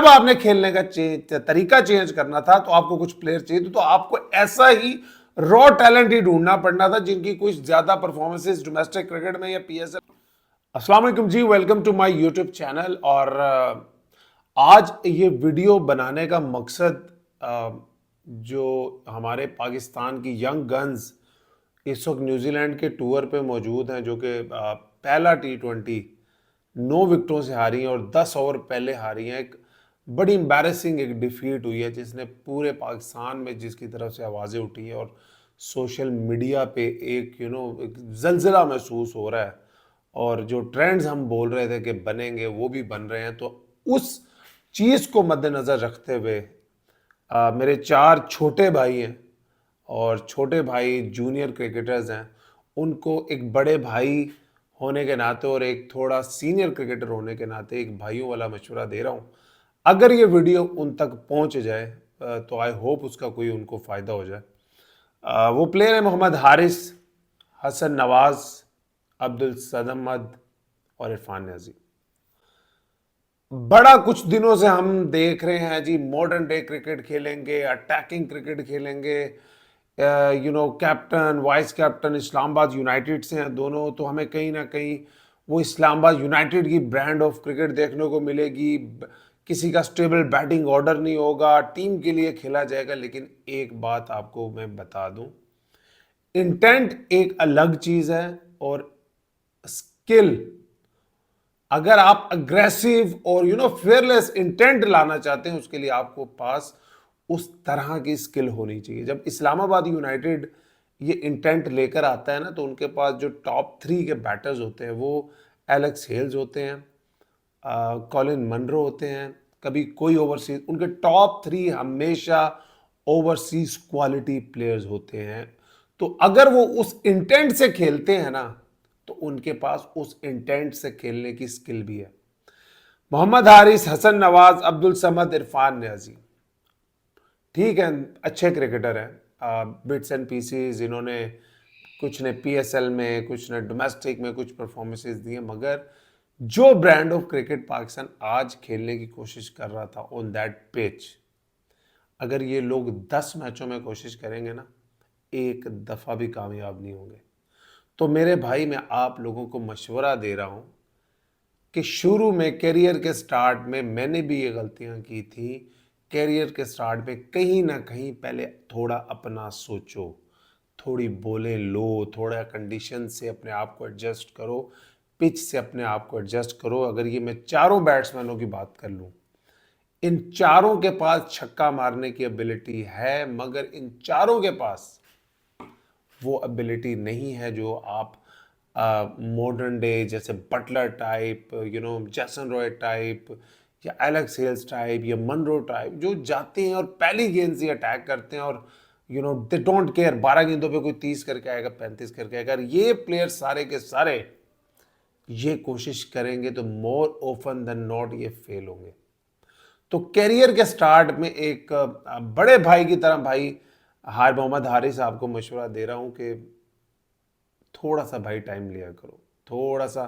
जब आपने खेलने का तरीका चेंज करना था तो आपको कुछ प्लेयर चाहिए तो आपको ऐसा ही रॉ टैलेंट ही ढूंढना पड़ना था जिनकी कुछ ज्यादा परफॉर्मेंसेस डोमेस्टिक क्रिकेट में या पीएसएल। अस्सलाम वालेकुम जी, welcome to my YouTube channel. और आज ये वीडियो बनाने का मकसद जो हमारे पाकिस्तान की यंग गन्स इस वक्त न्यूजीलैंड के टूर पे मौजूद हैं, जो कि पहला T20 9 विकेटों से हारी हैं और 10 ओवर पहले हारी हैं। एक बड़ी एम्बैरेसिंग एक डिफीट हुई है जिसने पूरे पाकिस्तान में जिसकी तरफ से आवाज़ें उठी हैं और सोशल मीडिया पे एक एक जलजिला महसूस हो रहा है और जो ट्रेंड्स हम बोल रहे थे कि बनेंगे वो भी बन रहे हैं। तो उस चीज़ को मद्देनज़र रखते हुए मेरे 4 छोटे भाई हैं और छोटे भाई जूनियर क्रिकेटर्स हैं। उनको एक बड़े भाई होने के नाते और एक थोड़ा सीनियर क्रिकेटर होने के नाते एक भाइयों वाला मशवरा दे रहा हूँ। अगर ये वीडियो उन तक पहुँच जाए तो आई होप उसका कोई उनको फ़ायदा हो जाए। वो प्लेयर है मोहम्मद हारिस, हसन नवाज, अब्दुल सदमद और इरफान न्याजी। बड़ा कुछ दिनों से हम देख रहे हैं जी, मॉडर्न डे क्रिकेट खेलेंगे, अटैकिंग क्रिकेट खेलेंगे। Captain vice captain Islamabad United से हैं दोनों, तो हमें कहीं ना कहीं वो इस्लामाबाद यूनाइटेड की ब्रांड ऑफ क्रिकेट देखने को मिलेगी। किसी का स्टेबल बैटिंग ऑर्डर नहीं होगा, टीम के लिए खेला जाएगा। लेकिन एक बात आपको मैं बता दूं, इंटेंट एक अलग चीज है और स्किल, अगर आप अग्रेसिव और फेयरलेस इंटेंट लाना चाहते हैं उसके लिए आपको पास उस तरह की स्किल होनी चाहिए। जब इस्लामाबाद यूनाइटेड ये इंटेंट लेकर आता है ना, तो उनके पास जो टॉप 3 के बैटर्स होते हैं वो एलेक्स हेल्स होते हैं, कॉलिन मनरो होते हैं, कभी कोई ओवरसीज, उनके टॉप 3 हमेशा ओवरसीज क्वालिटी प्लेयर्स होते हैं। तो अगर वो उस इंटेंट से खेलते हैं ना, तो उनके पास उस इंटेंट से खेलने की स्किल भी है। मोहम्मद हारिस, हसन नवाज, अब्दुल समद, इरफान न्याजी, ठीक है, अच्छे क्रिकेटर हैं, बिट्स एंड पीसीज। इन्होंने कुछ ने पीएसएल में, कुछ ने डोमेस्टिक में कुछ परफॉर्मेंसेस दी हैं, मगर जो ब्रांड ऑफ क्रिकेट पाकिस्तान आज खेलने की कोशिश कर रहा था ऑन दैट पिच, अगर ये लोग 10 मैचों में कोशिश करेंगे ना, एक दफ़ा भी कामयाब नहीं होंगे। तो मेरे भाई, मैं आप लोगों को मशवरा दे रहा हूं कि शुरू में करियर के स्टार्ट में मैंने भी ये गलतियां की थी। करियर के स्टार्ट में कहीं ना कहीं पहले थोड़ा अपना सोचो, थोड़ी बोले लो, थोड़ा कंडीशन से अपने आप को एडजस्ट करो, पिच से अपने आप को एडजस्ट करो। अगर ये मैं चारों बैट्समैनों की बात कर लूं, इन चारों के पास छक्का मारने की एबिलिटी है, मगर इन चारों के पास वो एबिलिटी नहीं है जो आप मॉडर्न डे जैसे बटलर टाइप, जैसन रॉय टाइप या एलेक्स हेल्स टाइप या मनरो टाइप, जो जाते हैं और पहली गेंद से अटैक करते हैं और दे डोंट केयर 12 गेंदों पे कोई 30 करके आएगा, 35 करके आएगा। ये प्लेयर सारे के सारे ये कोशिश करेंगे तो मोर ओपन देन नॉट ये फेल होंगे। तो कैरियर के स्टार्ट में एक बड़े भाई की तरह भाई मोहम्मद हारिस आपको मशवरा दे रहा हूं कि थोड़ा सा भाई टाइम लिया करो, थोड़ा सा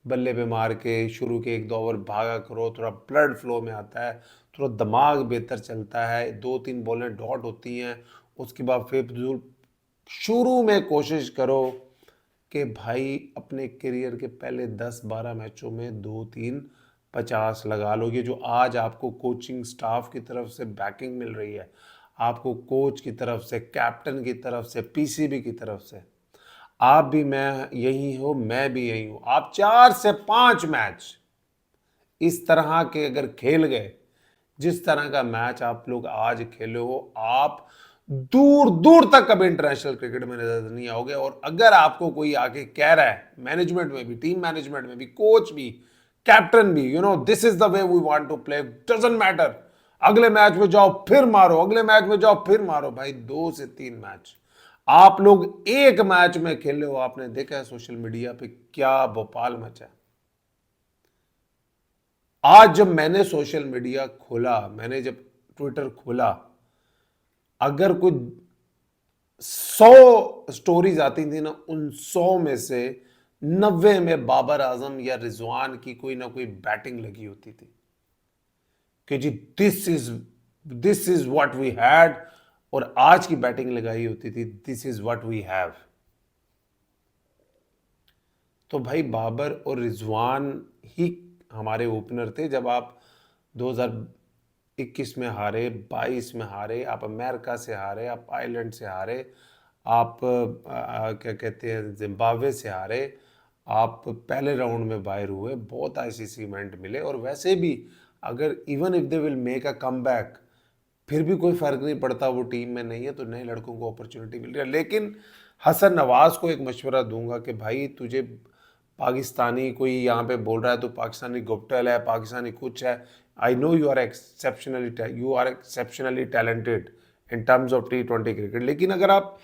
बल्ले पे मार के शुरू के 1-2 ओवर भागा करो, थोड़ा ब्लड फ्लो में आता है, थोड़ा दिमाग बेहतर चलता है, 2-3 बॉलें डॉट होती हैं। उसके बाद फिर शुरू में कोशिश करो कि भाई अपने करियर के पहले 10-12 मैचों में 2-3 50 लगा लो। ये जो आज आपको कोचिंग स्टाफ की तरफ से बैकिंग मिल रही है, आपको कोच की तरफ से, कैप्टन की तरफ से, पीसीबी की तरफ से, आप भी मैं यही हो, मैं भी यही हूं। आप 4 से 5 मैच इस तरह के अगर खेल गए, जिस तरह का मैच आप लोग आज खेले हो, आप दूर दूर तक कभी इंटरनेशनल क्रिकेट में नजर नहीं आओगे। और अगर आपको कोई आके कह रहा है, मैनेजमेंट में भी, टीम मैनेजमेंट में भी, कोच भी, कैप्टन भी, this is the way we want to play, doesn't matter, अगले मैच में जाओ फिर मारो, अगले मैच में जाओ फिर मारो। भाई 2 से 3 मैच आप लोग एक मैच में खेले हो, आपने देखा है सोशल मीडिया पे क्या भोपाल मचा है। आज जब मैंने सोशल मीडिया खोला, मैंने जब ट्विटर खोला, अगर कोई 100 स्टोरीज आती थी ना, उन 100 में से 90 में बाबर आजम या रिजवान की कोई ना कोई बैटिंग लगी होती थी। कि जी this is what we had, और आज की बैटिंग लगाई होती थी this is what we have. तो भाई बाबर और रिजवान ही हमारे ओपनर थे जब आप 2021 में हारे, 22 में हारे, आप अमेरिका से हारे, आप आयरलैंड से हारे, आप क्या कहते हैं जिम्बाब्वे से हारे, आप पहले राउंड में बाहर हुए, बहुत आईसीसी इवेंट मिले, और वैसे भी अगर even if they will make a come back, फिर भी कोई फर्क नहीं पड़ता, वो टीम में नहीं है तो नए लड़कों को अपॉर्चुनिटी मिल रही है। लेकिन हसन नवाज को एक मशवरा दूंगा कि भाई तुझे पाकिस्तानी कोई यहाँ पे बोल रहा है तो पाकिस्तानी गुप्टल है, पाकिस्तानी कुछ है, I know you are exceptionally talented in terms of T20 cricket, लेकिन अगर आप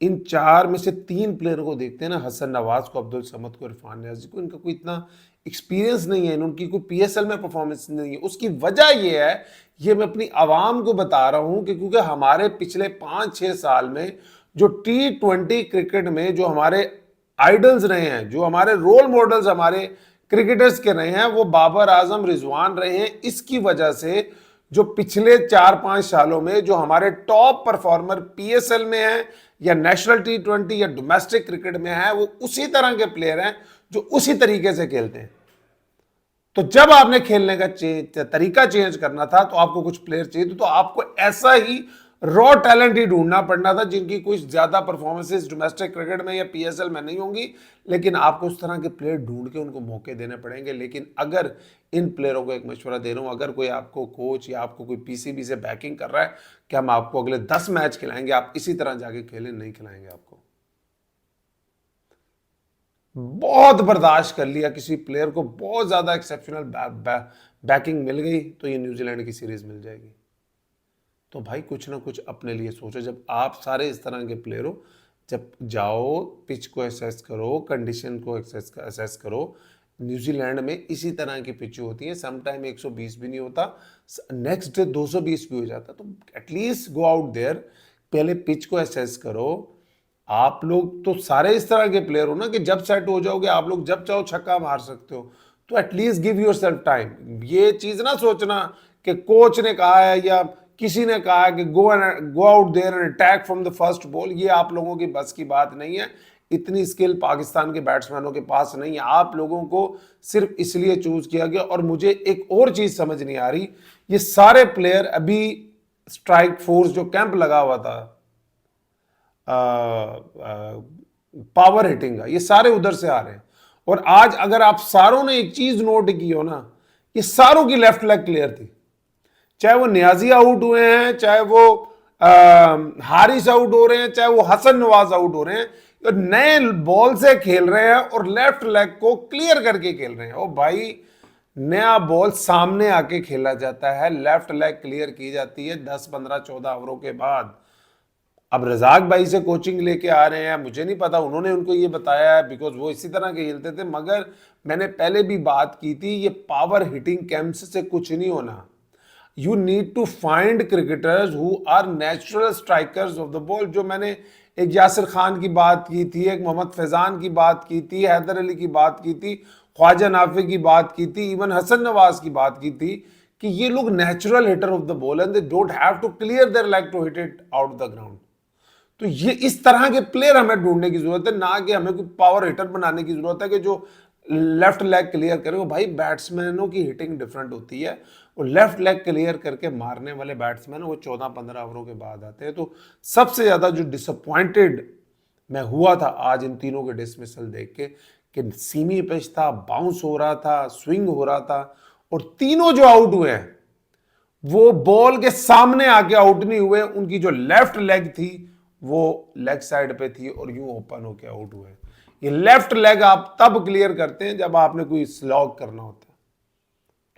इन चार में से तीन प्लेयरों को देखते हैं ना, हसन नवाज को, अब्दुल समद को, इरफान नियाजी को, इनका कोई इतना एक्सपीरियंस नहीं है, उनकी कोई पीएसएल में परफॉर्मेंस नहीं है। उसकी वजह यह है, ये मैं अपनी आवाम को बता रहा हूं कि क्योंकि हमारे पिछले 5-6 साल में जो T20 क्रिकेट में जो हमारे आइडल्स रहे हैं, जो हमारे रोल मॉडल्स हमारे क्रिकेटर्स के रहे हैं, वो बाबर आजम, रिजवान रहे हैं। इसकी वजह से जो पिछले 4-5 सालों में जो हमारे टॉप परफॉर्मर पीएसएल में हैं या नेशनल T20 या डोमेस्टिक क्रिकेट में है, वो उसी तरह के प्लेयर हैं जो उसी तरीके से खेलते हैं। तो जब आपने खेलने का तरीका चेंज करना था तो आपको कुछ प्लेयर चाहिए तो आपको ऐसा ही रॉ टैलेंट ही ढूंढना पड़ना था जिनकी कुछ ज्यादा परफॉर्मेंसेस डोमेस्टिक क्रिकेट में या पीएसएल में नहीं होंगी, लेकिन आपको उस तरह के प्लेयर ढूंढ के उनको मौके देने पड़ेंगे। लेकिन अगर इन प्लेयरों को एक मशवरा दे रहा हूं, अगर कोई आपको कोच या आपको कोई पीसीबी से बैकिंग कर रहा है कि हम आपको अगले 10 मैच खिलाएंगे, आप इसी तरह जाके खेलें, नहीं खिलाएंगे आपको। बहुत बर्दाश्त कर लिया, किसी प्लेयर को बहुत ज्यादा एक्सेप्शनल बैकिंग मिल गई तो ये न्यूजीलैंड की सीरीज मिल जाएगी। तो भाई कुछ ना कुछ अपने लिए सोचो। जब आप सारे इस तरह के प्लेयर हो, जब जाओ पिच को एसेस करो, कंडीशन को एसेस करो। न्यूजीलैंड में इसी तरह की पिच होती है, समटाइम 120 भी नहीं होता, नेक्स्ट डे 220 भी हो जाता। तो एटलीस्ट गो आउट देयर, पहले पिच को एसेस करो। आप लोग तो सारे इस तरह के प्लेयर हो ना कि जब सेट हो जाओगे आप लोग जब चाहो छक्का मार सकते हो, तो at least give your self time. ये चीज ना सोचना कि कोच ने कहा है या किसी ने कहा है कि go out there and attack from the first ball, ये आप लोगों की बस की बात नहीं है। इतनी स्किल पाकिस्तान के बैट्समैनों के पास नहीं है। आप लोगों को सिर्फ इसलिए चूज किया गया। और मुझे एक और चीज समझ नहीं आ रही, ये सारे प्लेयर अभी स्ट्राइक फोर्स जो कैंप लगा हुआ था पावर हिटिंग का, ये सारे उधर से आ रहे हैं। और आज अगर आप सारों ने एक चीज नोट की हो ना, ये सारों की लेफ्ट लेग क्लियर थी। चाहे वो नियाजी आउट हुए हैं, चाहे वो हारिस आउट हो रहे हैं, चाहे वो हसन नवाज आउट हो रहे हैं, तो नए बॉल से खेल रहे हैं और लेफ्ट लेग को क्लियर करके खेल रहे हैं। ओ भाई, नया बॉल सामने आके खेला जाता है, लेफ्ट लेग क्लियर की जाती है 10, 15, 14 ओवरों के बाद। अब रजाक भाई से कोचिंग लेके आ रहे हैं, मुझे नहीं पता उन्होंने उनको ये बताया है, बिकॉज वो इसी तरह के खेलते थे। मगर मैंने पहले भी बात की थी, ये पावर हिटिंग कैंप्स से कुछ नहीं होना। You need to find cricketers who are natural strikers of the ball. जो मैंने एक यासिर खान की बात की थी, एक मोहम्मद फैजान की बात की थी, हैदर अली की बात की थी, ख्वाजा नाफी की बात की थी, इवन हसन नवाज की बात की थी कि ये लोग natural hitter of the ball and they don't have to clear their leg to hit it out the ground. तो ये इस तरह के प्लेयर हमें ढूंढने की जरूरत है, ना कि हमें कोई पावर हिटर बनाने की जरूरत है कि जो लेफ्ट लेग क्लियर करे। वो भाई बैट्समैनों की हिटिंग डिफरेंट होती है, वो लेफ्ट लेग क्लियर करके मारने वाले बैट्समैन वो 14-15 ओवरों के बाद आते हैं। तो सबसे ज्यादा जो डिसअपॉइंटेड मैं हुआ था आज इन तीनों के डिसमिसल देख के, कि सीमी पिच था, बाउंस हो रहा था, स्विंग हो रहा था, और तीनों जो आउट हुए हैं वो बॉल के सामने आके आउट नहीं हुए। उनकी जो लेफ्ट लेग थी वो लेग साइड पे थी और यूं ओपन होके आउट हुए। ये लेफ्ट लेग आप तब क्लियर करते हैं जब आपने कोई स्लॉग करना होता है।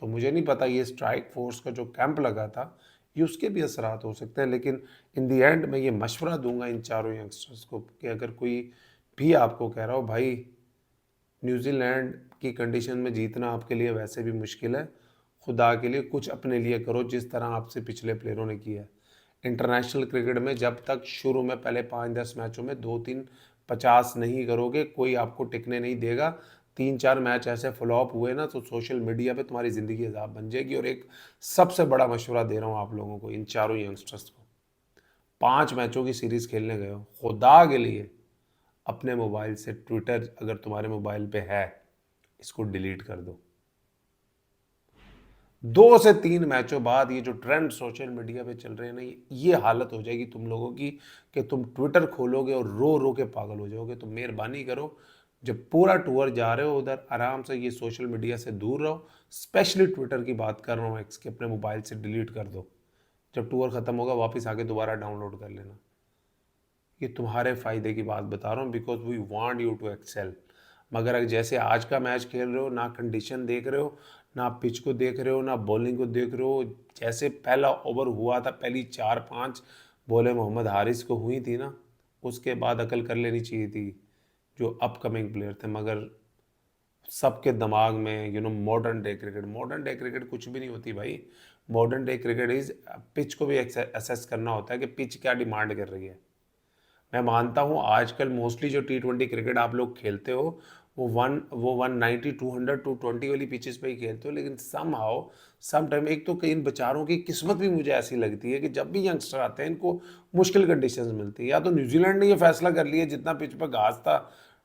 तो मुझे नहीं पता ये स्ट्राइक फोर्स का जो कैंप लगा था ये उसके भी असरात हो सकते हैं, लेकिन इन दी एंड मैं ये मशवरा दूंगा इन चारों यंगस्टर्स को कि अगर कोई भी आपको कह रहा हो भाई न्यूजीलैंड की कंडीशन में जीतना आपके लिए वैसे भी मुश्किल है, खुदा के लिए कुछ अपने लिए करो जिस तरह आपसे पिछले प्लेयरों ने किया है। इंटरनेशनल क्रिकेट में जब तक शुरू में पहले 5-10 मैचों में 2-3 50 नहीं करोगे, कोई आपको टिकने नहीं देगा। 3-4 मैच ऐसे फ्लॉप हुए ना तो सोशल मीडिया पे तुम्हारी ज़िंदगी अज़ाब बन जाएगी। और एक सबसे बड़ा मशवरा दे रहा हूँ आप लोगों को, इन चारों यंगस्टर्स को, 5 मैचों की सीरीज़ खेलने गए हो, खुदा के लिए अपने मोबाइल से ट्विटर अगर तुम्हारे मोबाइल पे है, इसको डिलीट कर दो। 2 से 3 मैचों बाद ये जो ट्रेंड सोशल मीडिया पे चल रहे हैं ना, ये हालत हो जाएगी तुम लोगों की कि तुम ट्विटर खोलोगे और रो रो के पागल हो जाओगे। तो मेहरबानी करो, जब पूरा टूर जा रहे हो उधर आराम से ये सोशल मीडिया से दूर रहो। स्पेशली ट्विटर की बात कर रहा हूँ, एक्स के अपने मोबाइल से डिलीट कर दो। जब टूर ख़त्म होगा वापस आके दोबारा डाउनलोड कर लेना। ये तुम्हारे फ़ायदे की बात बता रहा हूँ, because we want you to excel. मगर अगर जैसे आज का मैच खेल रहे हो, ना कंडीशन देख रहे हो, ना पिच को देख रहे हो, ना बॉलिंग को देख रहे हो, जैसे पहला ओवर हुआ था, पहली 4-5 बॉलें मोहम्मद हारिस को हुई थी ना, उसके बाद अकल कर लेनी चाहिए थी जो अपकमिंग प्लेयर थे। मगर सबके दिमाग में मॉडर्न डे क्रिकेट कुछ भी नहीं होती भाई। Modern day cricket is pitch को भी असेस करना होता है कि पिच क्या डिमांड कर रही है। मैं मानता हूँ आजकल मोस्टली जो T20 क्रिकेट आप लोग खेलते हो वो 190 200 220 वाली पिचेस पे ही खेलते हो, लेकिन सम टाइम एक तो कई इन बेचारों की किस्मत भी मुझे ऐसी लगती है कि जब भी यंगस्टर आते हैं इनको मुश्किल कंडीशंस मिलती है। या तो न्यूजीलैंड ने ये फैसला कर लिया जितना पिच पर घास था,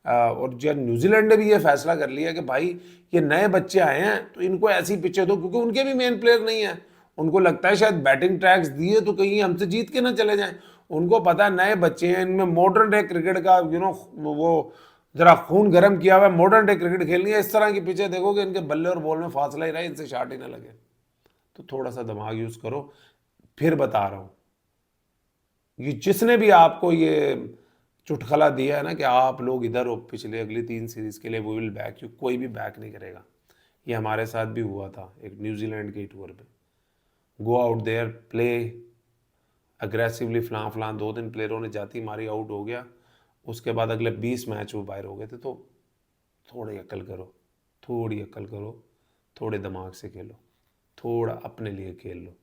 और जब न्यूजीलैंड ने भी ये फैसला कर लिया कि भाई ये नए बच्चे आए हैं तो इनको ऐसी पिचें दो, क्योंकि उनके भी मेन प्लेयर नहीं है। उनको लगता है शायद बैटिंग ट्रैक्स दिए तो कहीं हमसे जीत के ना चले जाएं। उनको पता है नए बच्चे हैं, इनमें मॉडर्न डे क्रिकेट का वो जरा खून गर्म किया हुआ है, मॉडर्न डे क्रिकेट खेलनी है। इस तरह की पिचें देखोगे इनके बल्ले और बॉल में फासला ही रहा, इनसे शाट ही ना लगे। तो थोड़ा सा दिमाग यूज करो। फिर बता रहा हूँ, ये जिसने भी आपको ये चुटकुला दिया है ना कि आप लोग इधर हो पिछले अगली 3 सीरीज के लिए, वो विल बैक यू, कोई भी बैक नहीं करेगा। ये हमारे साथ भी हुआ था एक न्यूजीलैंड के टूर पे। Go out there, play aggressively, फलां फलां 2 दिन प्लेयरों ने जाती मारी, आउट हो गया। उसके बाद अगले 20 मैच वो बाहर हो गए थे। तो थोड़ी अक्ल करो, थोड़ी अक्ल करो, थोड़े दिमाग से खेलो, थोड़ा अपने लिए खेल लो।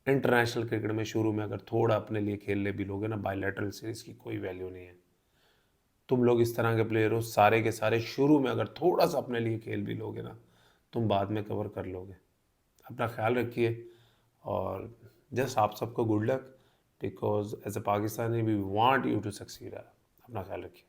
इंटरनेशनल क्रिकेट में शुरू में अगर थोड़ा अपने लिए खेलने भी लोगे ना, बायलैटरल सीरीज की कोई वैल्यू नहीं है। तुम लोग इस तरह के प्लेयर हो, सारे के सारे शुरू में अगर थोड़ा सा अपने लिए खेल भी लोगे ना, तुम बाद में कवर कर लोगे। अपना ख्याल रखिए और जस्ट आप सबको good luck, because as a Pakistani we want you to succeed. अपना ख्याल रखिए।